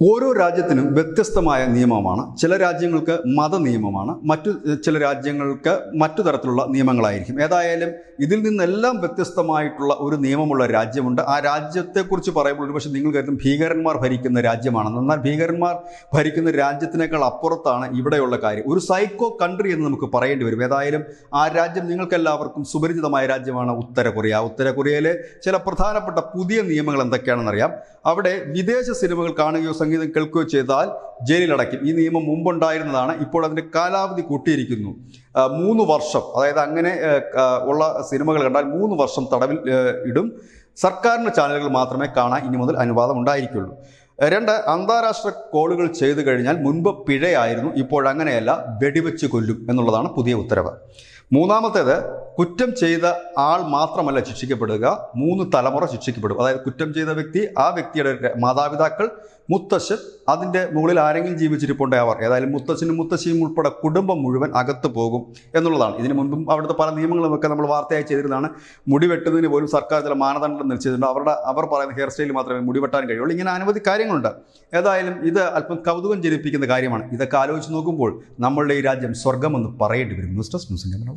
ഓരോ രാജ്യത്തിനും വ്യത്യസ്തമായ നിയമമാണ്. ചില രാജ്യങ്ങൾക്ക് മത നിയമമാണ്, ചില രാജ്യങ്ങൾക്ക് മറ്റു തരത്തിലുള്ള നിയമങ്ങളായിരിക്കും. ഏതായാലും ഇതിൽ നിന്നെല്ലാം വ്യത്യസ്തമായിട്ടുള്ള ഒരു നിയമമുള്ള രാജ്യമുണ്ട്. ആ രാജ്യത്തെക്കുറിച്ച് പറയുമ്പോൾ ഒരുപക്ഷെ നിങ്ങൾ കരുതും ഭീകരന്മാർ ഭരിക്കുന്ന രാജ്യമാണെന്ന്. എന്നാൽ ഭീകരന്മാർ ഭരിക്കുന്ന രാജ്യത്തിനേക്കാൾ അപ്പുറത്താണ് ഇവിടെയുള്ള കാര്യം. ഒരു സൈക്കോ കൺട്രി എന്ന് നമുക്ക് പറയേണ്ടി വരും. ഏതായാലും ആ രാജ്യം നിങ്ങൾക്കെല്ലാവർക്കും സുപരിചിതമായ രാജ്യമാണ് ഉത്തര കൊറിയ. ഉത്തര കൊറിയയിലെ ചില പ്രധാനപ്പെട്ട പുതിയ നിയമങ്ങൾ എന്തൊക്കെയാണെന്നറിയാം. അവിടെ വിദേശ സിനിമകൾ കാണുകയോ സംഗീതം കേൾക്കുകയോ ചെയ്താൽ ജയിലിലടയ്ക്കും. ഈ നിയമം മുമ്പുണ്ടായിരുന്നതാണ്. ഇപ്പോൾ അതിൻ്റെ കാലാവധി കൂട്ടിയിരിക്കുന്നു. 3 വർഷം, അതായത് അങ്ങനെ ഉള്ള സിനിമകൾ കണ്ടാൽ 3 വർഷം തടവിൽ ഇടും. സർക്കാരിൻ്റെ ചാനലുകൾ മാത്രമേ കാണാൻ ഇനി മുതൽ അനുവാദം ഉണ്ടായിരിക്കുള്ളൂ. 2, അന്താരാഷ്ട്ര കോളുകൾ ചെയ്തു കഴിഞ്ഞാൽ മുൻപ് പിഴയായിരുന്നു, ഇപ്പോഴങ്ങനെയല്ല, വെടിവെച്ച് കൊല്ലും എന്നുള്ളതാണ് പുതിയ ഉത്തരവ്. 3, കുറ്റം ചെയ്ത ആൾ മാത്രമല്ല ശിക്ഷിക്കപ്പെടുക, 3 തലമുറ ശിക്ഷിക്കപ്പെടും. അതായത് കുറ്റം ചെയ്ത വ്യക്തി, ആ വ്യക്തിയുടെ മാതാപിതാക്കൾ, മുത്തശ്ശൻ, അതിൻ്റെ മുകളിൽ ആരെങ്കിലും ജീവിച്ചിരിപ്പുണ്ടേ അവർ, ഏതായാലും മുത്തശ്ശനും മുത്തശ്ശിയും ഉൾപ്പെടെ കുടുംബം മുഴുവൻ അകത്ത് പോകും എന്നുള്ളതാണ്. ഇതിനു മുൻപും അവിടുത്തെ പല നിയമങ്ങളുമൊക്കെ നമ്മൾ വാർത്തയായി ചെയ്തിരുന്നതാണ്. മുടി വെട്ടുന്നതിന് പോലും സർക്കാർ ചില മാനദണ്ഡം നിശ്ചയിച്ചിട്ടുണ്ട്. അവർ പറയുന്ന ഹെയർ സ്റ്റൈൽ മാത്രമേ മുടി വെട്ടാൻ കഴിയുള്ളൂ. ഇങ്ങനെ അനവധി കാര്യങ്ങളുണ്ട്. ഏതായാലും ഇത് അല്പം കൗതുകം ജനിപ്പിക്കുന്ന കാര്യമാണ്. ഇതൊക്കെ ആലോചിച്ച് നോക്കുമ്പോൾ നമ്മളുടെ ഈ രാജ്യം സ്വർഗമെന്ന് പറയേണ്ടി വരും. News desk news India Malayalam.